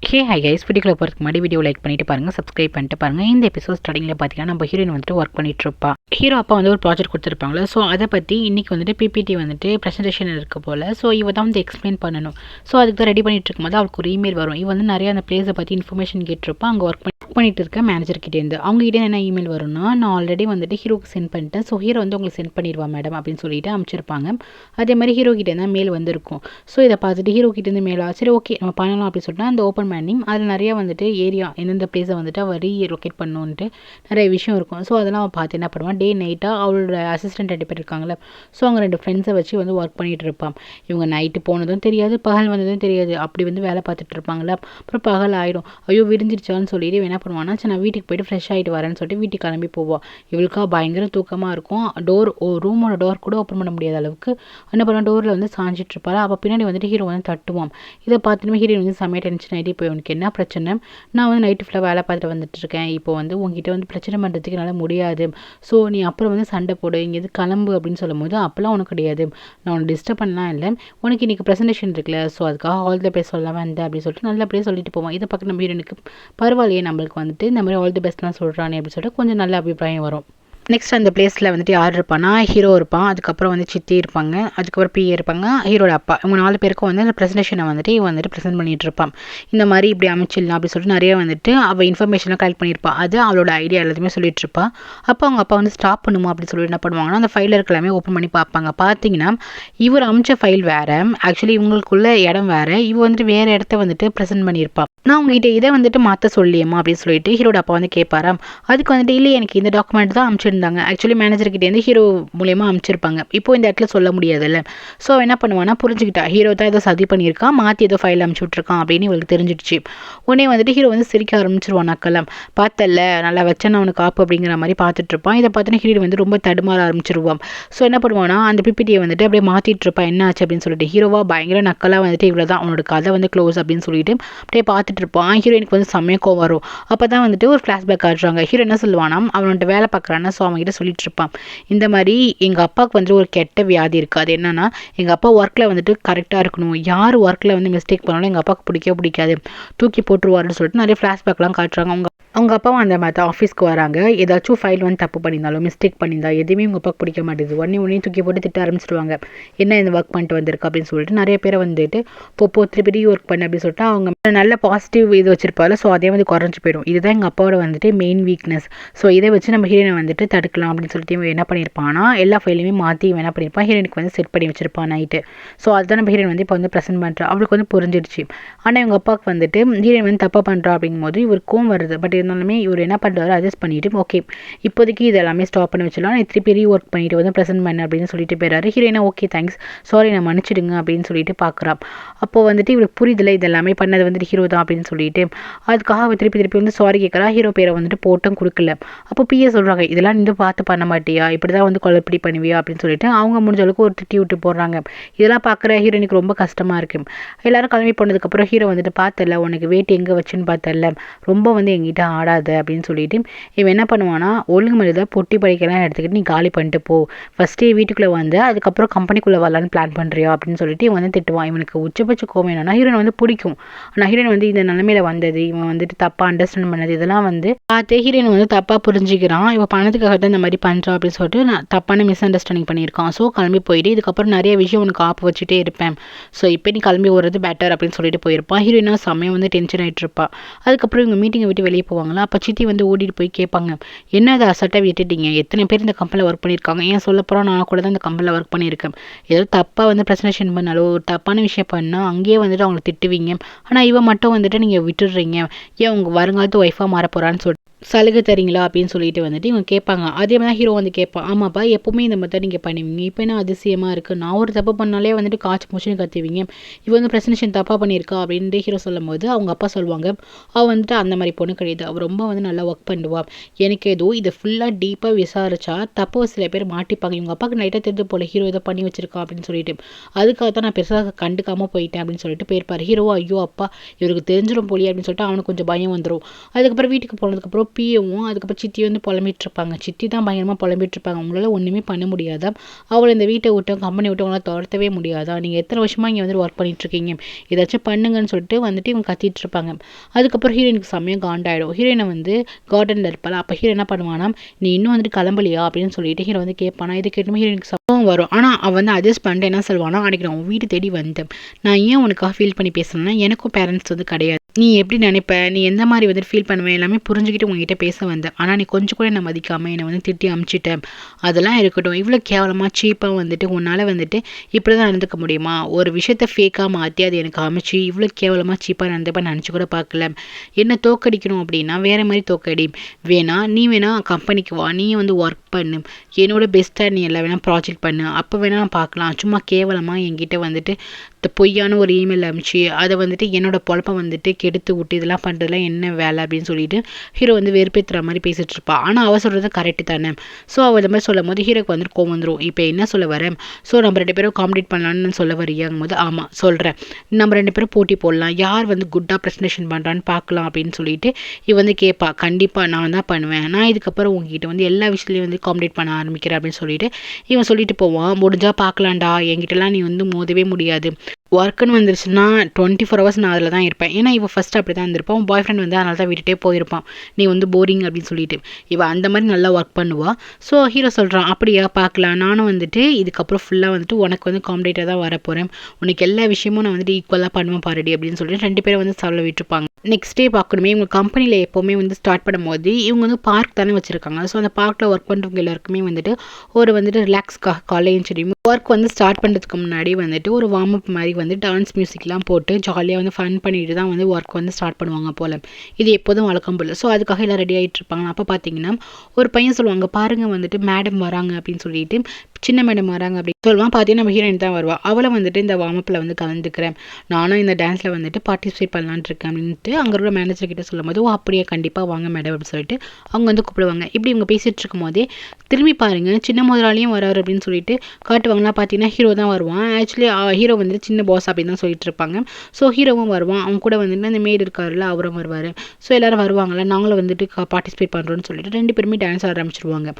Hi guys, வீடியோக்குள்ள போகிறதுக்கு முன்னாடி வீடியோ லைக் பண்ணிட்டு பாருங்கள், சப்ஸ்கிரைப் பண்ணிட்டு பாருங்கள். இந்த எபிசோட் ஸ்டார்டிங்கில் பார்த்தீங்கன்னா நம்ம ஹீரோயின் வந்துட்டு ஒர்க் பண்ணிட்டு இருப்பா. ஹீரோ அப்பா வந்து ஒரு ப்ராஜெக்ட் கொடுத்துருப்பாங்களே, ஸோ அதை பற்றி இன்றைக்கி வந்துட்டு பிபிடி வந்துட்டு ப்ரெசன்டேஷன் இருக்க போல். ஸோ இவ தான் வந்து எக்ஸ்பிளைன் பண்ணணும். ஸோ அதுக்கு தான் ரெடி பண்ணிட்டு இருக்கும்போது அவளுக்கு ஒரு இமெயில் வரும். இவ வந்து நிறைய அந்த பிளேஸை பற்றி இன்ஃபர்மேஷன் கேட்டிருப்பா. அங்கே ஒர்க் பண்ணிட்டு இருக்க மேனேஜர்கிட்டேருந்து அவங்ககிட்ட என்ன இமெயில் வரும்னா, நான் ஆல்ரெடி வந்துட்டு ஹீரோக்கு சென்ட் பண்ணிட்டேன், ஸோ ஹீரோ வந்து உங்களுக்கு சென்ட் பண்ணிடுவா மேடம் அப்படின்னு சொல்லிட்டு அனுப்பிச்சிருப்பாங்க. அதே மாதிரி ஹீரோ கிட்டே தான் மெயில் வந்திருக்கும். ஸோ இதை பார்த்துட்டு ஹீரோ கிட்டேருந்து மெயில் சரி ஓகே நம்ம பண்ணலாம் அப்படின்னு சொல்லிட்டு அந்த ஓப்பன் பண்ணி அதில் நிறைய வந்துட்டு ஏரியா எந்தெந்த பிளேஸை வந்துட்டு அவள் ரீலொகேட் பண்ணணுன்ட்டு நிறைய விஷயம் இருக்கும். ஸோ அதெல்லாம் அவள் பார்த்து என்ன பண்ணுவான், டே நைட்டாக அவளோட அசிஸ்டன்ட் 2 பேர் இருக்காங்களே, ஸோ அவங்க 2 ஃப்ரெண்ட்ஸை வச்சு வந்து ஒர்க் பண்ணிகிட்டு இருப்பான். இவங்க நைட்டு போனதும் தெரியாது, பகல் வந்ததும் தெரியாது, அப்படி வந்து வேலை பார்த்துட்டு இருப்பாங்களா. அப்புறம் பகல் ஆகிடும், ஐயோ விரிஞ்சிருச்சான்னு சொல்லிட்டு என்ன பண்ணுவான்னா, சரி நான் வீட்டுக்கு போய்ட்டு ஃப்ரெஷ் ஆகிட்டு வரேன்னு சொல்லிட்டு வீட்டுக்கு கிளம்பி போவாள். இவளுக்கா பயங்கர தூக்கமாக இருக்கும். ரூமோட டோர் கூட ஓப்பன் பண்ண முடியாத அளவுக்கு என்ன பண்ணுவான், டோரில் வந்து சாஞ்சிட்டு இருப்பாள். அப்போ பின்னாடி வந்துட்டு ஹீரோ வந்து தட்டுவான். இதை பார்த்துட்டு ஹீரோயின் வந்து செம்மையாக டென்ஷன் ஆகிட்டு, இப்போ உனக்கு என்ன பிரச்சனை, நான் வந்து நைட்டு ஃபுல்லாக வேலை பார்த்துட்டு வந்துட்டு இருக்கேன், இப்போ வந்து உங்ககிட்ட வந்து பிரச்சனை பண்ணுறதுக்கு என்னால் முடியாது, ஸோ நீ அப்புறம் வந்து சண்டை போடு, இங்கேருந்து கிளம்பு அப்படின்னு சொல்லும் போது, அப்போல்லாம் உனக்கு கிடையாது, நான் உனக்கு டிஸ்டர்ப் பண்ணலாம் இல்லை, உனக்கு இன்றைக்கி ப்ரெசன்டேஷன் இருக்குல்ல, ஸோ அதுக்காக ஆல் தி பெஸ்ட் சொல்ல வந்தேன் அப்படின்னு சொல்லிட்டு நல்லபடியாக சொல்லிட்டு போவான். இதை பக்கம் நம்ம ஹீரோனுக்கு பரவாயில்லையே, நம்மளுக்கு வந்துட்டு இந்த மாதிரி ஆல் தி பெஸ்ட்லாம் சொல்கிறானே அப்படின்னு சொல்லிட்டு கொஞ்சம் நல்ல அபிப்பிராயம் வரும். நெக்ஸ்ட் அந்த பிளேஸில் வந்துட்டு யார் இருப்பான்னா, ஹீரோ இருப்பான், அதுக்கப்புறம் வந்து சித்தி இருப்பாங்க, அதுக்கப்புறம் பிஏ இருப்பாங்க, ஹீரோட அப்பா, இவங்க 4 பேருக்கும் வந்து அந்த ப்ரெசன்டேஷனை வந்துட்டு இவன் வந்துட்டு ப்ரெசென்ட் பண்ணிட்டு இருப்பான். இந்த மாதிரி இப்படி அமைச்சிடலாம் அப்படின்னு சொல்லிட்டு நிறைய வந்துட்டு அவள் இன்ஃபர்மேஷன்லாம் கலெக்ட் பண்ணியிருப்பாள். அது அவளோட ஐடியா எல்லாத்தையுமே சொல்லிட்டு இருப்பா. அப்போ அவங்க அப்பா வந்து ஸ்டாப் பண்ணுமா அப்படின்னு சொல்லிட்டு என்ன பண்ணுவாங்கன்னா, அந்த ஃபைலில் இருக்க எல்லாமே ஓப்பன் பண்ணி பார்ப்பாங்க. பார்த்தீங்கன்னா இவர் அமைச்ச ஃபைல் வேறு, ஆக்சுவலி இவங்களுக்குள்ள இடம் வேறு, இவ வந்துட்டு வேறு இடத்த வந்துட்டு ப்ரெசென்ட் பண்ணியிருப்பாள். நான் உங்ககிட்ட இதை வந்துட்டு மாற்ற சொல்லியம்மா அப்படின்னு சொல்லிட்டு ஹீரோட அப்பா வந்து கேட்பாராம். அதுக்கு வந்துட்டு இல்லை எனக்கு இந்த டாக்குமெண்ட் தான் அமைச்சிருந்தாங்க, ஆக்சுவலி மேனேஜர்கிட்டேருந்து ஹீரோ மூலியமாக அமைச்சிருப்பாங்க, இப்போ இந்த இடத்துல சொல்ல முடியாதுல்ல. ஸோ என்ன பண்ணுவான்னா, புரிஞ்சுக்கிட்டா ஹீரோ தான் ஏதோ சதி பண்ணியிருக்கான், மாற்றி ஏதோ ஃபைல் அனுப்பிச்சி விட்ருக்கான் அப்படின்னு இவளுக்கு தெரிஞ்சிடுச்சு. உடனே வந்துட்டு ஹீரோ வந்து சிரிக்க ஆரம்பிச்சிருவான். நக்கெல்லாம் பார்த்தல நல்லா வச்சேன் அவனுக்கு காப்பு அப்படிங்கிற மாதிரி பார்த்துட்டு இருப்பான். இதை பார்த்துட்டு ஹீரோ வந்து ரொம்ப தடுமாற ஆரம்பிச்சிருவான். ஸோ என்ன பண்ணுவான்னா, அந்த பிபிடியை வந்துட்டு அப்படியே மாற்றிட்டு இருப்பான், என்ன ஆச்சு அப்படின்னு சொல்லிட்டு. ஹீரோவா பயங்கர நக்கலாக வந்துட்டு இவ்வளோ தான் அவனோட கதை வந்து க்ளோஸ் அப்படின்னு சொல்லிட்டு அப்படியே பார்த்துட்டு இருப்பான். ஹீரோயினுக்கு வந்து செம்மையாக வரும். அப்போ தான் வந்துட்டு ஒரு ஃப்ளாஷ்பேக் காட்டுறாங்க. ஹீரோ என்ன சொல்லுவானா, அவனோட வேலை பார்க்குறான்னா, ஸோ அவங்ககிட்ட சொல்லிட்டு இருப்பான், இந்த மாதிரி எங்கள் அப்பாவுக்கு வந்துட்டு ஒரு கெட்ட வியாதி இருக்குது, அது என்னன்னா எங்கள் அப்பா ஒர்க்கில் வந்துட்டு கரெக்டாக இருக்கணும், யார் ஒர்க்கில் வந்து மிஸ்டேக் பண்ணாலும் எங்கள் அப்பாவுக்கு பிடிக்காது, தூக்கி போட்டுருவாருன்னு சொல்லிட்டு நிறைய ஃப்ளாஷ்பேக்லாம் காட்டுறாங்க. அவங்க அப்பாவும் அந்த மாதிரி ஆஃபீஸ்க்கு வராங்க, ஏதாச்சும் ஃபைல் வந்து தப்பு பண்ணியிருந்தாலும் மிஸ்டேக் பண்ணியிருந்தா எதுவுமே உங்கள் அப்பாவுக்கு பிடிக்க மாட்டேது, உடனே தூக்கி போட்டு திட்ட ஆரம்பிச்சிடுவாங்க, என்ன இந்த ஒர்க் பண்ணிட்டு வந்திருக்கு அப்படின்னு சொல்லிட்டு. நிறைய பேரை வந்துட்டு திருப்பி ஒர்க் பண்ண அப்படின்னு சொல்லிட்டு அவங்க நல்ல பாசிட்டிவ் இது வச்சிருப்பாரு, ஸோ அதே வந்து குறைஞ்சி போயிடும். இதுதான் எங்கள் அப்பாவோட வந்துட்டு மெயின் வீக்னஸ், ஸோ இதை வச்சு நம்ம ஹீரோனை வந்துட்டு தடுக்கலாம் அப்படின்னு சொல்லிட்டு இவன் என்ன பண்ணியிருப்பான்னா, எல்லா ஃபைலையுமே மாற்றி இவன் என்ன பண்ணியிருப்பான், ஹீரோனுக்கு வந்து செட் பண்ணி வச்சிருப்பான் நைட்டு. ஸோ அதுதான் நம்ம ஹீரோயின் வந்து இப்போ வந்து ப்ரெசென்ட் பண்ணுறா. அவளுக்கு வந்து புரிஞ்சிடுச்சு. ஆனால் இவங்க அப்பாவுக்கு வந்துட்டு ஹீரோயின் வந்து தப்பாக பண்ணுறா அப்படிங்கும்போது இவருக்கும் வருது. பட் இருந்தாலுமே இவர் என்ன பண்ணுறாரு, அட்ஜஸ்ட் பண்ணிட்டு ஓகே இப்போதைக்கு இது எல்லாமே ஸ்டாப் பண்ணி வச்சிடலாம், நான் திருப்பி ஒர்க் பண்ணிட்டு வந்து ப்ரெசென்ட் பண்ண அப்படின்னு சொல்லிட்டு போயிறாரு. ஹீரோயினா ஓகே தேங்க்ஸ், சாரி நான் மன்னிச்சிடுங்க அப்படின்னு சொல்லிட்டு பார்க்குறான். அப்போ வந்துட்டு இவருக்கு புரிதலை இது எல்லாமே பண்ணது வந்துட்டு ஹீரோ தான் அப்படின்னு சொல்லிட்டு அதுக்காக அவள் திருப்பி வந்து சாரி கேட்குறா. ஹீரோ பேரை வந்துட்டு போட்டும் கொடுக்கல. அப்போ பிஏ சொல்கிறாங்க, இதெல்லாம் நீ பார்த்து பண்ண மாட்டியா, இப்படி தான் வந்து குழப்படி பண்ணுவியா அப்படின்னு சொல்லிட்டு அவங்க முடிஞ்ச அளவுக்கு ஒரு திட்டி விட்டு போடுறாங்க. இதெல்லாம் பார்க்குற ஹீரோனுக்கு ரொம்ப கஷ்டமாக இருக்குது. எல்லாரும் கிளம்பி போனதுக்கப்புறம் ஹீரோ வந்துட்டு பார்த்தல உனக்கு வெயிட் எங்கே வச்சுன்னு பார்த்தல, ரொம்ப வந்து எங்கிட்ட ஆடாத அப்படின்னு சொல்லிட்டு இவன் என்ன பண்ணுவானா, ஒழுங்கு மனித பொட்டி படிக்கலாம் எடுத்துக்கிட்டு நீ காலி பண்ணிட்டு போ, ஃபஸ்ட்டே வீட்டுக்குள்ளே வந்து அதுக்கப்புறம் கம்பெனிக்குள்ளே வரலான்னு பிளான் பண்ணுறியா அப்படின்னு சொல்லிட்டு இவன் வந்து திட்டுவான். இவனுக்கு உச்சபட்ச கோவம் என்னன்னா, ஹீரோன் வந்து பிடிக்கும், ஆனால் ஹீரோயின் வந்து இந்த நிலைமையில வந்தது, இவன் வந்துட்டு தப்பாக அண்டர்ஸ்டாண்ட் பண்ணது, இதெல்லாம் வந்து பார்த்து ஹீரோயின் வந்து தப்பாக புரிஞ்சுக்கிறான். இவன் பணத்துக்காக தான் இந்த மாதிரி பண்ணுறான் அப்படின்னு சொல்லிட்டு நான் தப்பான மிஸ் அண்டர்ஸ்டாண்டிங் பண்ணியிருக்கான். ஸோ கிளம்பி போயிட்டு இதுக்கப்புறம் நிறைய விஷயம் உனக்கு ஆப்பு வச்சுட்டே இருப்பேன், ஸோ இப்போ நீ கிளம்பி வர்றது பெட்டர் அப்படின்னு சொல்லிட்டு போயிருப்பான். ஹீரோயினா செம்மையாக வந்து டென்ஷன் ஆகிட்டு இருப்பா. அதுக்கப்புறம் இவங்க மீட்டிங்கை விட்டு வெளியே போவாங்களா. அப்போ சித்தி வந்து ஓடிட்டு போய் கேட்பாங்க, என்ன அதை அசட்டாக விட்டுட்டீங்க, எத்தனை பேர் இந்த கம்பெனியில் ஒர்க் பண்ணியிருக்காங்க, ஏன் சொல்ல போகிறோம், நான் கூட தான் இந்த கம்பெனியில் ஒர்க் பண்ணியிருக்கேன், ஏதோ தப்பாக வந்து ப்ரெசன்டேஷன் பண்ணாலோ ஒரு தப்பான விஷயம் பண்ணால் அங்கேயே வந்துட்டு அவங்களை திட்டுவீங்க, ஆனால் இவன் மட்டும் வந்துட்டு நீங்கள் விட்டுடுறீங்க, ஏன் உங்கள் வருங்காலத்து ஒய்ஃபாக மாற போகிறான்னு சொல்லிட்டு சலுகை தரீங்களா அப்படின்னு சொல்லிட்டு வந்துட்டு இவங்க கேட்பாங்க. அதே மாதிரி ஹீரோ வந்து கேட்பான், ஆமாப்பா எப்போவுமே இந்த மாதிரி நீங்கள் பண்ணுவீங்க, இப்போ என்ன அதிசயமாக இருக்குது, நான் ஒரு தப்பு பண்ணாலே வந்துட்டு காய்ச்சி மூச்சுன்னு கற்றுவீங்க, இவ வந்து ப்ரெசன்டேஷன் தப்பாக பண்ணியிருக்கா அப்படின்ட்டு ஹீரோ சொல்லும் போது அவங்க அப்பா சொல்லுவாங்க, அவள் வந்துட்டு அந்த மாதிரி பொண்ணு கிடையாது, அவள் ரொம்ப வந்து நல்லா ஒர்க் பண்ணுவா, எனக்கு ஏதோ இதை ஃபுல்லாக டீப்பாக விசாரிச்சா தப்பு சில பேர் மாட்டிப்பாங்க, இவங்க அப்பாவுக்கு நைட்டாக தெரிஞ்சு போல ஹீரோ இதை பண்ணி வச்சிருக்கா அப்படின்னு சொல்லிட்டு அதுக்காக தான் நான் பெருசாக கண்டுக்காமல் போயிட்டேன் அப்படின்னு சொல்லிட்டு போயிருப்பார். ஹீரோ ஐயோ அப்பா இவருக்கு தெரிஞ்சிடும் போலி அப்படின்னு சொல்லிட்டு அவனுக்கு கொஞ்சம் பயம் வந்துடும். அதுக்கப்புறம் வீட்டுக்கு போனதுக்கப்புறம் பிஏவும் அதுக்கப்புறம் சித்தி வந்து புலம்பிட்டு இருப்பாங்க. சித்தி தான் பயங்கரமாக புலம்பிட்டு இருப்பாங்க. உங்களால் ஒன்றுமே பண்ண முடியாதா, அவளை இந்த வீட்டை விட்டோம் கம்பெனி விட்டு உங்களால் துரத்தவே முடியாதா, நீங்கள் எத்தனை வருஷமாக இங்கே வந்து ஒர்க் பண்ணிட்டு இருக்கீங்க, ஏதாச்சும் பண்ணுங்கன்னு சொல்லிட்டு வந்துட்டு இவங்க கத்திட்டு இருப்பாங்க. அதுக்கப்புறம் ஹீரோயினுக்கு செம்மையாக காண்டாயிடும். ஹீரோயினை வந்து கார்டனில் இருப்பாள். அப்போ ஹீரோ என்ன பண்ணுவானா, நீ இன்னும் வந்துட்டு கிளம்பலையா அப்படின்னு சொல்லிட்டு ஹீரோ வந்து கேட்பானா. இது கேட்டுமே ஹீரோயினுக்கு சம்பவம் வரும். ஆனால் அவன் வந்து அட்ஜஸ்ட் பண்ணிட்டு என்ன சொல்வானா, அன்றைக்கி நான் உன் வீட்டு தேடி வந்தேன், நான் ஏன் உனக்காக ஃபீல் பண்ணி பேசுகிறேன்னா எனக்கும் பேரண்ட்ஸ் வந்து கிடையாது, நீ எப்படி நினைப்ப, நீ எந்த மாதிரி வந்துட்டு ஃபீல் பண்ணுவேன் எல்லாமே புரிஞ்சுக்கிட்டு உங்ககிட்ட பேச வந்தேன், ஆனால் நீ கொஞ்சம் கூட என்ன மதிக்காமல் என்னை வந்து திட்டி அமுச்சிட்டேன், அதெல்லாம் இருக்கட்டும், இவ்வளோ கேவலமாக சீப்பாக வந்துட்டு உன்னால் வந்துட்டு இப்படி தான் நடந்துக்க முடியுமா, ஒரு விஷயத்த ஃபேக்காக மாற்றி அது எனக்கு அமைச்சு இவ்வளோ கேவலமாக சீப்பாக நடந்துப்பா நினச்சி கூட பார்க்கல, என்ன தோக்கடிக்கணும் அப்படின்னா வேறு மாதிரி தோக்கடி, நீ வேணா கம்பெனிக்கு வா, நீ வந்து ஒர்க் பண்ணு, என்னோட பெஸ்ட்டாக நீ எல்லாம் வேணால் ப்ராஜெக்ட் பண்ணு, அப்போ வேணால் பார்க்கலாம், சும்மா கேவலமாக என்கிட்ட வந்துட்டு இந்த பொய்யான ஒரு இமெயில் அனுப்பிச்சு அதை வந்துட்டு என்னோட பொழப்பை வந்துட்டு கெடுத்து விட்டு இதெல்லாம் பண்ணுறதுலாம் என்ன வேலை அப்படின்னு சொல்லிட்டு ஹீரோ வந்து வெறுப்பேற்றுற மாதிரி பேசிகிட்டு இருப்பா. ஆனால் அவள் சொல்கிறது கரெக்டு தானே. ஸோ அவள் இந்த மாதிரி சொல்லும் போது ஹீரோக்கு வந்துட்டு கோவம் வந்துடும். இப்போ என்ன சொல்ல வரேன், ஸோ நம்ம 2 பேரும் காம்படிட் பண்ணலான்னு சொல்ல வரியாங்கும் போது ஆமாம் சொல்கிறேன், நம்ம 2 பேரும் போட்டி போடலாம், யார் வந்து குட்டாக ப்ரெசன்டேஷன் பண்ணுறான்னு பார்க்கலாம் அப்படின்னு சொல்லிட்டு இவ வந்து கேட்பா. கண்டிப்பாக நான் தான் பண்ணுவேன், நான் இதுக்கப்புறம் உங்ககிட்ட வந்து எல்லா விஷயத்துலையும் வந்து காம்படிட் பண்ண ஆரம்பிக்கிறேன் அப்படின்னு சொல்லிட்டு இவன் சொல்லிட்டு போவான். முடிஞ்சால் பார்க்கலாம்டா, என்கிட்டலாம் நீ வந்து மோதவே முடியாது, ஒர்க்குன்னு வந்துருச்சுன்னா 24 ஹவர்ஸ் நான் அதில் தான் இருப்பேன். ஏன்னா இவள் ஃபஸ்ட்டு அப்படி தான் இருந்திருப்பான். உன் பாய் ஃப்ரெண்ட் வந்து அதனால தான் விட்டுட்டே போயிருப்பான், நீ வந்து போரிங் அப்படின்னு சொல்லிட்டு. இவள் அந்த மாதிரி நல்லா ஒர்க் பண்ணுவாள். ஸோ ஹீரோ சொல்கிறான், அப்படியா பார்க்கலாம், நானும் வந்துட்டு இதுக்கப்புறம் ஃபுல்லாக வந்துட்டு உனக்கு வந்து காம்படேட்டாக தான் வரப்போகிறேன், உனக்கு எல்லா விஷயமும் நான் வந்துட்டு ஈக்குவலாக பண்ணுவேன் பாருடி அப்படின்னு சொல்லிட்டு 2 பேரும் வந்து சொல்ல விட்டுருப்பாங்க. நெக்ஸ்ட் டே பார்க்கணுமே, இவங்க கம்பெனியில் எப்போவுமே வந்து ஸ்டார்ட் பண்ணும்போது இவங்க வந்து பார்க் தானே வச்சுருக்காங்க. ஸோ அந்த பார்க்கில் ஒர்க் பண்ணுறவங்க எல்லாருக்குமே வந்துட்டு ஒரு வந்துட்டு ரிலாக்ஸ்க்காக காலையும் சரி ஒர்க் வந்து ஸ்டார்ட் பண்ணுறதுக்கு முன்னாடி வந்துட்டு ஒரு வார்ம் அப் மாதிரி வந்து டான்ஸ் மியூசிக்லாம் போட்டு ஜாலியாக வந்து ஃபன் பண்ணிட்டு தான் வந்து ஒர்க் வந்து ஸ்டார்ட் பண்ணுவாங்க போல். இது எப்போதும் வழக்கம் போல். ஸோ அதுக்காக எல்லாம் ரெடி ஆகிட்டு இருப்பாங்க. அப்போ பார்த்தீங்கன்னா ஒரு பையன் சொல்லுவாங்க, பாருங்கள் வந்துட்டு மேடம் வராங்க அப்படின்னு சொல்லிட்டு, சின்ன மேடம் வராங்க அப்படின்னு சொல்லுவான். பார்த்தீங்கன்னா நம்ம ஹீரோயின் தான் வருவா. அவளை வந்துட்டு இந்த வார்ம் அப்பில் வந்து கலந்துக்கிறேன், நானும் இந்த டான்ஸில் வந்துட்டு பார்ட்டிசிபேட் பண்ணலான்னு இருக்கேன் அப்படின்ட்டு அங்கே இருக்கிற மேனேஜர் கிட்ட சொல்லும் போது, ஓ அப்படியே கண்டிப்பாக வாங்க மேடம் அப்படின்னு சொல்லிட்டு அவங்க வந்து கூப்பிடுவாங்க. இப்படி இவங்க பேசிகிட்டு இருக்கும் போதே திரும்பி பாருங்கள் சின்ன முதலாளியும் வராரு அப்படின்னு சொல்லிட்டு காட்டுவாங்கன்னா பார்த்தீங்கன்னா ஹீரோ தான் வருவான். ஆக்சுவலி ஹீரோ வந்துட்டு சின்ன பாஸ் அப்படின்னு தான் சொல்லிட்டு இருப்பாங்க. ஸோ ஹீரோவும் வருவான், அவங்க கூட வந்துட்டு அந்த மேட் இருக்காருல்ல அவரும் வருவார். ஸோ எல்லோரும் வருவாங்கள்ல, நாங்களும் வந்துட்டு பார்ட்டிசிபேட் பண்ணுறோன்னு சொல்லிட்டு 2 பேருமே டான்ஸ் ஆட ஆரம்பிச்சிருவாங்க.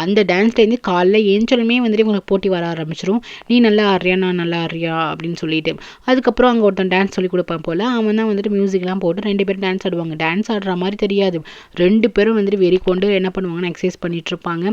அந்த டான்ஸ்லேருந்து காலைல ஏஞ்சலுமே வந்துட்டு இவங்களுக்கு போட்டி வர ஆரம்பிச்சிடும், நீ நல்லா ஆடுறியா நான் நல்லா ஆடுறியா அப்படின்னு சொல்லிட்டு. அதுக்கப்புறம் அங்கே ஒருத்தன் டான்ஸ் சொல்லி கொடுப்பான் போல், அவன் தான் வந்துட்டு மியூசிக்லாம் போட்டு 2 பேரும் டான்ஸ் ஆடுவாங்க. டான்ஸ் ஆடுற மாதிரி தெரியாது, 2 பேரும் வந்துட்டு வெறி கொண்டு என்ன பண்ணுவாங்கன்னா எக்ஸசைஸ் பண்ணிட்டு இருப்பாங்க.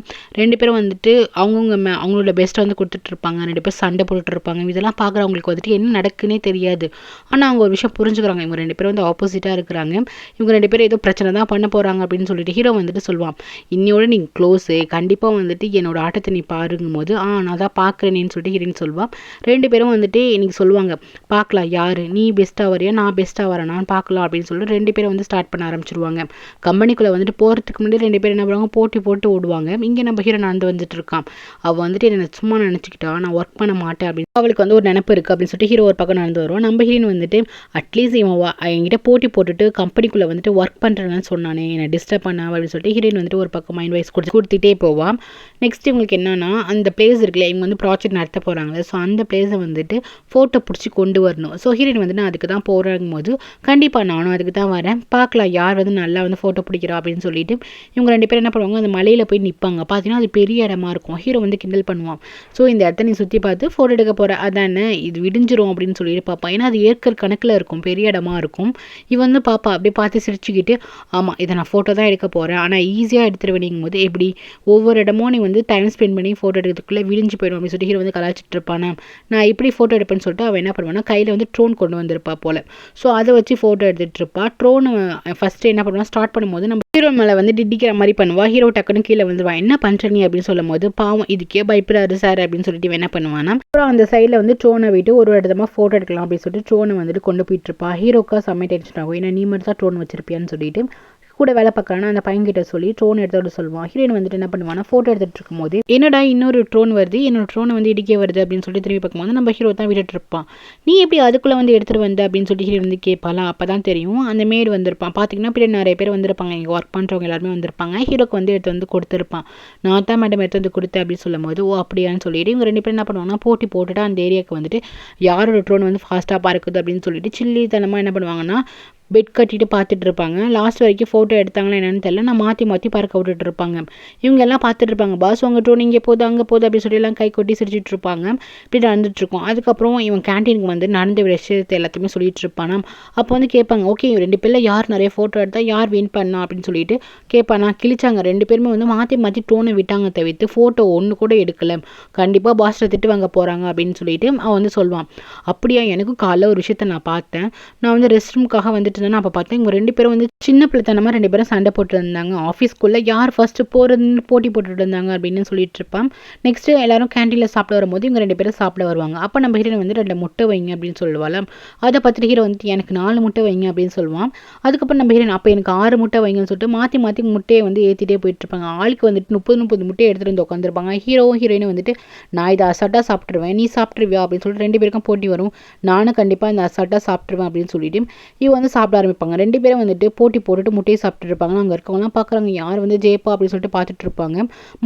2 பேரும் வந்துட்டு அவங்களோட பெஸ்ட்டை வந்து கொடுத்துட்டு இருப்பாங்க. 2 பேர் சண்டை போட்டுட்டு இருப்பாங்க. இதெல்லாம் பார்க்குறவங்களுக்கு வந்துட்டு என்ன நடக்குன்னே தெரியாது. ஆனால் அவங்க ஒரு விஷயம் புரிஞ்சுக்கிறாங்க, இவங்க 2 பேரும் வந்து ஆப்போசிட்டாக இருக்கிறாங்க, இவங்க 2 பேரும் ஏதோ பிரச்சனை தான் பண்ண போகிறாங்க அப்படின்னு சொல்லிட்டு ஹீரோ வந்துட்டு சொல்லுவான், இன்னையோட நீ க்ளோஸு, கண்டிப்பாக வந்துட்டு என்னோட ஆட்டத்தை நீ பாருங்கும் போது நான் தான் பார்க்குறேன்னு சொல்லிட்டு ஹீரோன்னு சொல்லுவான். 2 பேரும் வந்துட்டு இன்னைக்கு சொல்லுவாங்க, பார்க்கலாம் யார் நீ பெஸ்ட்டாக வரையா நான் பெஸ்ட்டாக வரேனான்னு பார்க்கலாம் அப்படின்னு சொல்லிட்டு 2 பேரும் வந்து ஸ்டார்ட் பண்ண ஆரம்பிச்சிருவாங்க. கம்பெனிக்குள்ளே வந்துட்டு போகிறதுக்கு முன்னாடி 2 பேரும் என்ன பண்ணுவாங்க, போட்டி போட்டு ஓடுவாங்க. இங்கே நம்ம ஹீரோ நடந்து வந்துட்டு இருக்கான். அவள் வந்துட்டு என்னை சும்மா நினச்சிக்கிட்டா, நான் ஒர்க் பண்ண மாட்டேன் அப்படின்னு அவளுக்கு வந்து ஒரு நினப்பு இருக்குது அப்படின்னு சொல்லிட்டு ஹீரோ ஒரு பக்கம் நடந்து வருவான். நம்ம ஹீரோயின் வந்துட்டு அட்லீஸ்ட் இவன் என்கிட்ட போட்டி போட்டுட்டு கம்பெனிக்குள்ளே வந்துட்டு ஒர்க் பண்ணுறேன்னு சொன்னானே, என்னை டிஸ்டர்ப் பண்ண அப்படின்னு சொல்லிட்டு ஹீரோயின் வந்துட்டு ஒரு பக்கம் மைண்ட் வைஸ் கொடுத்துட்டே போவான். நெக்ஸ்ட் இவங்களுக்கு என்னன்னா, அந்த பிளேஸ் இருக்குல்ல, இவங்க வந்து ப்ராஜெக்ட் நடத்த போகிறாங்க. ஸோ அந்த பிளேஸை வந்துட்டு ஃபோட்டோ பிடிச்சி கொண்டு வரணும். ஸோ ஹீரோயின் வந்து நான் அதுக்கு தான் போகிறங்கும் போது, கண்டிப்பாக நானும் அதுக்கு தான் வரேன், பார்க்கலாம் யார் வந்து நல்லா வந்து ஃபோட்டோ பிடிக்கிறா அப்படின்னு சொல்லிட்டு இவங்க 2 பேரும் என்ன பண்ணுவாங்க, அந்த மலையில் போய் நிற்பாங்க. பார்த்தீங்கன்னா அது பெரிய இடமா இருக்கும். ஹீரோ வந்து கிண்டல் பண்ணுவான், ஸோ இந்த இடத்த நீ சுற்றி பார்த்து ஃபோட்டோ எடுக்க போகிற, அதானே இது விடிஞ்சிரும் அப்படின்னு சொல்லிட்டு பார்ப்பான். ஏன்னா அது ஏக்கர் கணக்கில் இருக்கும், பெரிய இடமா இருக்கும். இவன் வந்து பாப்பா அப்படியே பார்த்து சிரிச்சுக்கிட்டு, ஆமாம் இதை நான் ஃபோட்டோ தான் எடுக்க போகிறேன், ஆனால் ஈஸியாக எடுத்துருவேனிங்கும் போது எப்படி ஒவ்வொரு இடமும் நீ வந்து டைம் ஸ்பெண்ட் பண்ணி ஃபோட்டோ எடுக்கிறதுக்குள்ளே விடிஞ்சு போயிடும் அப்படின்னு சொல்லிட்டு ஹீரோ வந்து கலாச்சிட்டு இருப்பானே. நான் இப்படி ஃபோட்டோ எடுப்பேன்னு சொல்லிட்டு அவன் என்ன பண்ணுவான்னா கையில் வந்து ட்ரோன் கொண்டு வந்திருப்பா போல். ஸோ அதை வச்சு ஃபோட்டோ எடுத்துகிட்டு இருப்பா. ட்ரோனை ஃபஸ்ட்டு என்ன பண்ணுவான், ஸ்டார்ட் பண்ணும்போது நம்ம ஹீரோ மேலே வந்து டிடிக்கிற மாதிரி பண்ணுவா. ஹீரோ டக்குன்னு கீழே வந்துடுவான். என்ன பண்ணுற நீ அப்படின்னு சொல்லும் போது, பாவம் இதுக்கே பயப்படாது சார் அப்படின்னு சொல்லிட்டு என்ன பண்ணுவானா, அப்புறம் அந்த சைடில் வந்து ட்ரோனை விட்டு ஒரு இடமா ஃபோட்டோ எடுக்கலாம் அப்படின்னு சொல்லிட்டு ட்ரோனை வந்துட்டு கொண்டு போயிட்டு இருப்பா. ஹீரோக்கா செம்ம டென்ஷன் ஆகும், ஏன்னா நீ மட்டும் தான் ட்ரோன் வச்சிருப்பியான்னு சொல்லிட்டு கூட வேலை பார்க்குறான்னா அந்த பையன்கிட்ட சொல்லி ட்ரோன் எடுத்து சொல்லுவான். ஹீரோயின் வந்துட்டு என்ன பண்ணுவானா, ஃபோட்டோ எடுத்துகிட்டு இருக்கும்போது என்னடா இன்னொரு ட்ரோன் வருது, என்னோட ட்ரோனை வந்து இடிக்க வருது அப்படின்னு சொல்லிட்டு திரும்பி பார்க்கும்போது நம்ம ஹீரோ தான் விட்டுட்டு இருப்பான். நீ எப்படி அதுக்குள்ளே வந்து எடுத்துகிட்டு வந்த அப்படின்னு சொல்லிட்டு ஹீரோ வந்து கேட்பாளா. அப்போ தான் தெரியும் அந்த மேடு வந்திருப்பான். பார்த்தீங்கன்னா பின்னாடி நிறைய பேர் வந்திருப்பாங்க, இங்கே ஒர்க் பண்ணுறவங்க எல்லாருமே வந்திருப்பாங்க. ஹீரோக்கு வந்து எடுத்து வந்து கொடுத்துருப்பான். நான் தான் மேடம் எடுத்து வந்து கொடுத்தேன் அப்படின்னு சொல்லும் போது, ஓ அப்படியான்னு சொல்லிட்டு இவங்க 2 பேரும் என்ன பண்ணுவாங்கன்னா போட்டி போட்டுட்டு அந்த ஏரியாவுக்கு வந்துட்டு யாரோட ட்ரோன் வந்து ஃபாஸ்ட்டாக பறக்குது அப்படின்னு சொல்லிட்டு சில்லித்தனமாக என்ன பண்ணுவாங்கன்னா பெட் கட்டிட்டு பார்த்துட்டு இருப்பாங்க. லாஸ்ட் வரைக்கும் ஃபோட்டோ எடுத்தாங்களா என்னன்னு தெரியல. நான் மாற்றி மாற்றி பறக்க விட்டுட்டு இருப்பாங்க. இவங்க எல்லாம் பார்த்துட்டு இருப்பாங்க. பாஸ் உங்கள் ட்ரோன் இங்கே போகுது அங்கே போகுது அப்படி சொல்லி எல்லாம் கை கொட்டி சிரிச்சிட்டு இருப்பாங்க. இப்படி நடந்துட்டு இருக்கும். அதுக்கப்புறம் இவன் கேன்டீனுக்கு வந்து நடந்த விஷயத்தை எல்லாத்தையுமே சொல்லிட்டு இருப்பானா. அப்போ வந்து கேட்பாங்க, ஓகே 2 பேரில் யார் நிறைய ஃபோட்டோ எடுத்தால் யார் வின் பண்ணா அப்படின்னு சொல்லிட்டு கேட்பானா. கிழிச்சாங்க. 2 பேருமே வந்து மாற்றி மாற்றி ட்ரோனை விட்டாங்க தவிர்த்து ஃபோட்டோ ஒன்று கூட எடுக்கல. கண்டிப்பாக பாஸ்ட்டை திட்டு வாங்க போகிறாங்க அப்படின்னு சொல்லிட்டு அவன் வந்து சொல்லுவான். அப்படியா, எனக்கும் காலைல ஒரு விஷயத்த நான் பார்த்தேன். நான் வந்து ரெஸ்ட் ரூமுக்காக வந்துட்டு இருந்தேன். அப்போ பார்த்தேன் இவங்க 2 பேரும் வந்து சின்ன பிள்ளைத்தனமாக 2 பேரும் சண்டை போட்டு இருந்தாங்க. ஆஃபீஸ்க்குள்ளே யார் ஃபர்ஸ்ட் போகிறதுன்னு போட்டி போட்டுட்டு இருந்தாங்க அப்படின்னு சொல்லிட்டு இருப்பான். நெக்ஸ்ட்டு எல்லாரும் கேன்டீனில் சாப்பிட வரும்போது இவங்க 2 பேரும் சாப்பிட வருவாங்க. அப்போ நம்ம ஹீரோயின் வந்து 2 முட்டை வைங்க அப்படின்னு சொல்லுவாள். அதை பார்த்துட்டு ஹீரோ வந்து எனக்கு 4 முட்டை வைங்க அப்படின்னு சொல்லுவான். அதுக்கப்புறம் நம்ம ஹீரோயின் அப்போ எனக்கு 6 முட்டை வைங்கன்னு சொல்லிட்டு மாற்றி மாற்றி முட்டையை வந்து ஏற்றிட்டே போயிட்டு இருப்பாங்க. ஆளுக்கு வந்துட்டு 30 முட்டையை எடுத்துகிட்டு வந்து உட்காந்துருப்பாங்க. ஹீரோவும் ஹீரோயினும் வந்துட்டு நான் இதை அசால்ட்டாக சாப்பிட்ருவேன், நீ சாப்பிட்ருவியா அப்படின்னு சொல்லிட்டு 2 பேருக்கும் போட்டி வரும். நானும் கண்டிப்பாக இந்த அசால்ட்டாக சாப்பிட்ருவேன் அப்படின்னு சொல்லிட்டு இவ வந்து சாப்பிட ஆரம்பிப்பாங்க. 2 பேரும் வந்துட்டு போட்டி போட்டுட்டு முட்டையை சாப்பிட்டு இருப்பாங்க. அங்கே இருக்கவங்களாம் பார்க்குறாங்க யார் வந்து ஜெயிப்பா அப்படின்னு சொல்லிட்டு பார்த்துட்டு இருப்பாங்க.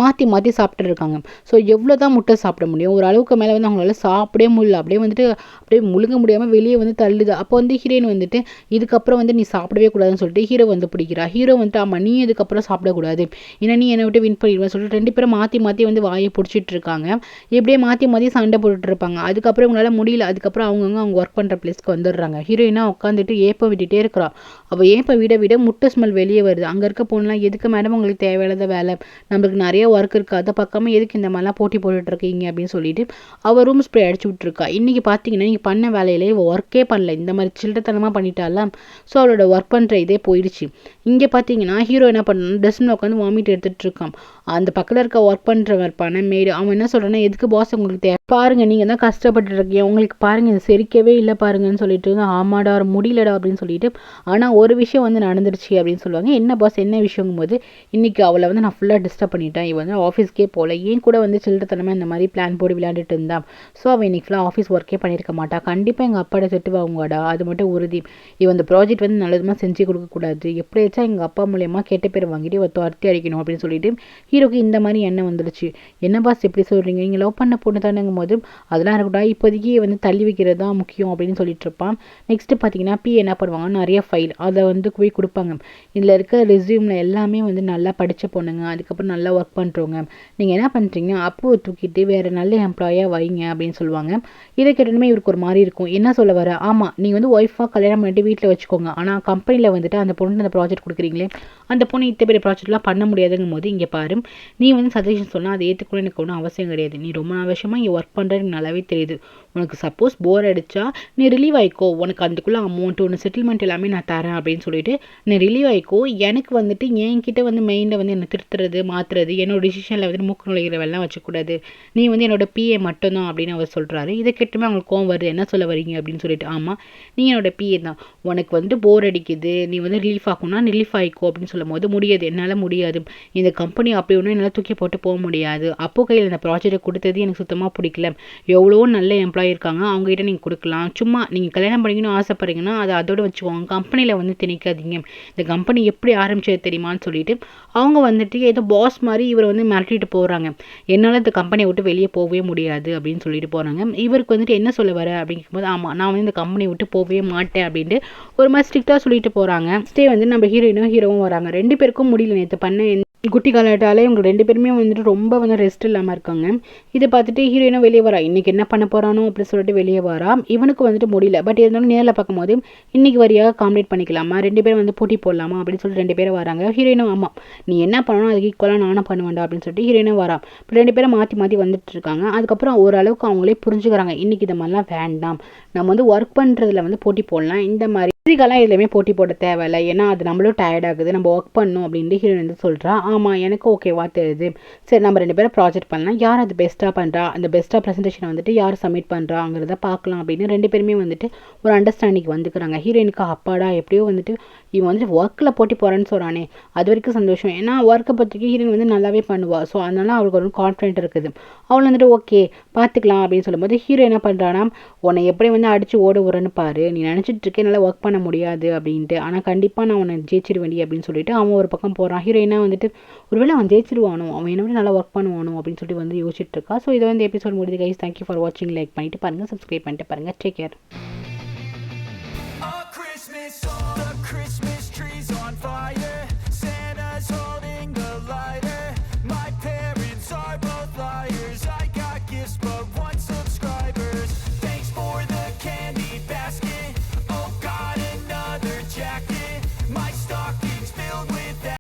மாற்றி மாற்றி சாப்பிட்டு இருக்காங்க. ஸோ எவ்வளோ தான் முட்டை சாப்பிட முடியும், ஒரு அளவுக்கு மேலே வந்து அவங்களால சாப்பிடவே முடியல. அப்படியே வந்துட்டு அப்படியே முழுங்க முடியாமல் வெளியே வந்து தள்ளுது. அப்போ வந்து ஹீரோயின் வந்துட்டு இதுக்கப்புறம் வந்து நீ சாப்பிடவே கூடாதுன்னு சொல்லிட்டு ஹீரோ வந்து பிடிக்கிறா. ஹீரோ வந்துட்டு ஆமாம் நீ இதுக்கப்புறம் சாப்பிடக்கூடாது, ஏன்னா நீ என்னை விட்டு வின் பண்ணிடுவேன் சொல்லிட்டு 2 பேரும் மாற்றி மாற்றி வந்து வாயை பிடிச்சிட்டு இருக்காங்க. இப்படியே மாற்றி மாற்றி சண்டை போட்டுட்டு இருப்பாங்க. அதுக்கப்புறம் இவங்களால முடியல. அதுக்கப்புறம் அவங்க ஒர்க் பண்ணுற பிளேஸ்க்கு வந்துடுறாங்க. ஹீரோயினா உட்காந்துட்டு ஏப்ப விட்டுட்டே இருக்கிறா. அவள் ஏப்ப விட விட முட்டை ஸ்மெல் வெளியே வருது. அங்கே இருக்க பொண்ணுலாம் எதுக்கு மேடம் உங்களுக்கு தேவையில்லாத வேலை, நம்மளுக்கு நிறைய ஒர்க் இருக்குது, அதை பார்க்காம எதுக்கு இந்த மாதிரிலாம் போட்டி போட்டுட்டு இருக்கீங்க அப்படின்னு சொல்லிட்டு அவள் ரூம் ஸ்ப்ரே அடிச்சு விட்டுருக்கா. இன்றைக்கி பார்த்தீங்கன்னா நீங்கள் பண்ண வேலையிலே ஒர்க்கே பண்ணல, இந்த மாதிரி சில்லறத்தனமாக பண்ணிட்டால. ஸோ அவளோட ஒர்க் பண்ணுற இதே போயிடுச்சு. இங்கே பார்த்தீங்கன்னா ஹீரோ என்ன பண்ணணும், டஸ்ட்பின் உட்காந்து வாமிட் எடுத்துகிட்டு இருக்கான். அந்த பக்கத்தில் இருக்க ஒர்க் பண்ணுறவர் இருப்பான மேடு அவன் என்ன சொல்கிறான்னா, எதுக்கு பாஸ் உங்களுக்கு தேவை பாருங்கள், நீங்கள் தான் கஷ்டப்பட்டு இருக்கீங்க, உங்களுக்கு பாருங்கள் இது செரிக்கவே இல்லை பாருங்கன்னு சொல்லிட்டு ஆமாடா முடியலடா அப்படின்னு சொல்லிட்டு. ஆனால் ஒரு விஷயம் வந்து நடந்துருச்சு அப்படின்னு சொல்லுவாங்க. என்ன பாஸ் என்ன விஷயங்கும் போது, இன்றைக்கி அவளை வந்து நான் ஃபுல்லாக டிஸ்டர்ப் பண்ணிட்டேன். இவன் வந்து ஆஃபீஸ்க்கே போகல, ஏன் கூட வந்து சில்லறத்தனமாக இந்த மாதிரி பிளான் போட்டு விளையாண்டுட்டு இருந்தான். ஸோ அவன் இன்றைக்கி ஃபுல்லாக ஆஃபீஸ் ஒர்க்கே பண்ணியிருக்க மாட்டா. கண்டிப்பாக எங்கள் அப்பாட திட்டுவாங்கடா, அது மட்டும் உறுதி. இவன் இந்த ப்ராஜெக்ட் வந்து நல்லதுமாக செஞ்சு கொடுக்கக்கூடாது, எப்படியாச்சும் எங்கள் அப்பா மூலியமாக கெட்ட பேர் வாங்கிட்டு இவன் துரத்தி அடிக்கணும் அப்படின்னு சொல்லிட்டு ஹீரோக்கு இந்த மாதிரி எண்ணம் வந்துடுச்சு. என்ன பாஸ் எப்படி சொல்கிறீங்க, நீங்கள் லவ் பண்ண பொண்ணு தானேங்கும் போது அதெல்லாம் இருக்கட்டும், இப்போதைக்கு வந்து தள்ளி வைக்கிறது தான் முக்கியம் அப்படின்னு சொல்லிட்டு இருப்பான். நெக்ஸ்ட்டு பார்த்தீங்கன்னா என்ன பண்ணுவாங்க, நிறைய ஃபைல் அதை வந்து போய் கொடுப்பாங்க. இதில் இருக்க ரெஸ்யூமில் எல்லாமே வந்து நல்லா படித்த பொண்ணுங்க, அதுக்கப்புறம் நல்லா ஒர்க் பண்ணுறவங்க, நீங்கள் என்ன பண்ணுறீங்க அப்போவை தூக்கிட்டு வேறு நல்ல எம்ப்ளாயாக வைங்க அப்படின்னு சொல்லுவாங்க. இதை கேட்டதுமே இவருக்கு ஒரு மாதிரி இருக்கும். என்ன சொல்ல வர, ஆமாம் நீங்கள் வந்து ஒய்ஃபாக கல்யாணம் பண்ணிட்டு வீட்டில் வச்சுக்கோங்க, ஆனால் கம்பெனியில் வந்துட்டு அந்த பொண்ணு அந்த ப்ராஜெக்ட் கொடுக்குறீங்களே, அந்த பொண்ணு இத்தனை பெரிய ப்ராஜெக்ட்லாம் பண்ண முடியாதுங்கும் போது இங்கே பாரு, நீ வந்து சஜஷன் சொன்னால் அதை ஏற்றுக்கணும் எனக்கு ஒன்றும் அவசியம் கிடையாது. நீ ரொம்ப வருஷமாக இங்கே ஒர்க் பண்ணுறது நல்லாவே தெரியுது. உனக்கு சப்போஸ் போர் அடிச்சா நீ ரிலீவ் ஆகிக்கோ, உனக்கு அதுக்குள்ளே அமௌண்ட்டு ஒன்று செட்டில்மெண்ட் எல்லாமே நான் தரேன் அப்படின்னு சொல்லிட்டு நீ ரிலீவ் ஆகிக்கோ. எனக்கு வந்துட்டு என்கிட்ட வந்து மெயினில் வந்து என்னை திருத்துறது மாற்றுறது என்னோட டிசிஷனில் வந்து மூக்கு நுழைகிற வெள்ளம் வச்சக்கூடாது, நீ வந்து என்னோட பிஏ மட்டும்தான் அப்படின்னு அவர் சொல்கிறாரு. இதை கேட்டுமே அவங்களுக்கு கோவம் வருது. என்ன சொல்ல வரீங்க அப்படின்னு சொல்லிட்டு, ஆமாம் நீ என்னோட பிஏ தான், உனக்கு வந்து போர் அடிக்குது, நீ வந்து ரிலீஃப் ஆகணும்னா ரிலீஃப் ஆகிக்கோ அப்படின்னு சொல்லும் போது முடியாது, என்னால் முடியாது, இந்த கம்பெனி அப்படி ஒன்றும் என்னால் தூக்கி போட்டு போக முடியாது, அப்போ கையில் இந்த ப்ராஜெக்டை கொடுத்தது எனக்கு சுத்தமாக பிடிக்கல, எவ்வளோ நல்ல எம்ப்ளாயி இருக்காங்க அவங்ககிட்ட நீங்கள் கொடுக்கலாம், சும்மா நீங்கள் கல்யாணம் பண்ணிக்கணும்னு ஆசைப்படுறீங்கன்னா அதை அதோட வச்சுக்கோங்க, கம்பெனியில் வந்து திணிக்காதீங்க, இந்த கம்பெனி எப்படி ஆரம்பிச்சது தெரியுமான்னு சொல்லிட்டு அவங்க வந்துட்டு ஏதோ பாஸ் மாதிரி இவர் வந்து மிரட்டிட்டு போகிறாங்க. என்னால் இந்த கம்பெனியை விட்டு வெளியே போகவே முடியாது அப்படின்னு சொல்லிட்டு போகிறாங்க. இவருக்கு வந்துட்டு என்ன சொல்ல வர அப்படிங்கும்போது, ஆமாம் நான் வந்து இந்த கம்பெனியை விட்டு போகவே மாட்டேன் அப்படின்ட்டு ஒரு மாதிரி ஸ்ட்ரிக்டாக சொல்லிட்டு போகிறாங்க. ஸ்டே வந்து நம்ம ஹீரோவும் வராங்க. 2 பேருக்கும் முடியல, நேற்று பண்ண குட்டி காலாட்டாலே இவங்க 2 பேருமே வந்துட்டு ரொம்ப வந்து ரெஸ்ட் இல்லாமல் இருக்காங்க. இதை பார்த்துட்டு ஹீரோயினும் வெளியே வரா. இன்றைக்கி என்ன பண்ண போகிறானோ அப்படின்னு சொல்லிட்டு வெளியே வரா. இவனுக்கு வந்துட்டு முடியல. பட் இருந்தாலும் நேரில் பார்க்கும்போது இன்றைக்கி வரியாக காம்ப்ளீட் பண்ணிக்கலாமா, 2 பேரும் வந்து போட்டி போடலாமா அப்படின்னு சொல்லிட்டு 2 பேரும் வராங்க. ஹீரோயினும் ஆமாம் நீ என்ன பண்ணணும் அதுக்கு ஈக்குவலாக நானும் பண்ணுவேண்டா அப்படின்னு சொல்லிட்டு ஹீரோயினும் வரா. இப்போ 2 பேரும் மாற்றி மாற்றி வந்துட்டு இருக்காங்க. அதுக்கப்புறம் ஓரளவுக்கு அவங்களே புரிஞ்சுக்கிறாங்க, இன்றைக்கி இந்த மாதிரிலாம் வேண்டாம், நம்ம வந்து ஒர்க் பண்ணுறதுல வந்து போட்டி போடலாம், இந்த மாதிரி ஃபிசிக்கலாக எதுலையுமே போட்டி போட தேவையில்லை, ஏன்னா அது நம்மளும் டயர்ட் ஆகுது, நம்ம ஒர்க் பண்ணணும் அப்படின்ட்டு ஹீரோயின் வந்து சொல்கிறா. ஆமாம் எனக்கு ஓகேவா தெரியுது, சரி நம்ம 2 பேரும் ப்ராஜெக்ட் பண்ணலாம், யார் அது பெஸ்ட்டாக பண்ணுறா, அந்த பெஸ்ட்டாக ப்ரெசன்டேஷன் வந்துட்டு யார் சப்மிட் பண்ணுறாங்கிறத பார்க்கலாம் அப்படின்னு 2 பேருமே வந்துட்டு ஒரு அண்டர்ஸ்டாண்டிங் வந்துக்கிறாங்க. ஹீரோயினுக்கு அப்பாடா எப்படியோ வந்துட்டு இவன் வந்துட்டு ஒர்க்கில் போட்டி போகிறான்னு சொல்கிறானே அது வரைக்கும் சந்தோஷம், ஏன்னா ஒர்க்கை பற்றிக்கு ஹீரோயின் வந்து நல்லாவே பண்ணுவாள். ஸோ அதனால அவளுக்கு ஒரு கான்ஃபிடென்ட் இருக்குது. அவள் வந்துட்டு ஓகே பார்த்துக்கலாம் அப்படின்னு சொல்லும்போது ஹீரோ என்ன பண்ணுறான்னா, உன்னை எப்படி வந்து அடித்து ஓட விடுறேன்னு பாரு, நீ நினச்சிட்டு இருக்கே நல்லா ஒர்க் பண்ண முடியாது அப்படின்ட்டு, ஆனால் கண்டிப்பாக நான் உன்னை ஜெயிச்சிருவேண்டி அப்படின்னு சொல்லிட்டு அவன் ஒரு பக்கம் போகிறான். ஹீரோயினா வந்துட்டு ஒருவேளை அவன் ஜெயிச்சிருவானோ, அவன் என்ன நல்லா ஒர்க் பண்ணுவானோ அப்படின்னு சொல்லி வந்து யோசிச்சுட்டு இருக்கா. ஸோ இதை வந்து எபிசோட் முடியுது கைஸ். தேங்க்யூ ஃபார் வாட்சிங். லைக் பண்ணிட்டு பாருங்கள், சப்ஸ்கிரைப் பண்ணிட்டு பாருங்கள். Take care. My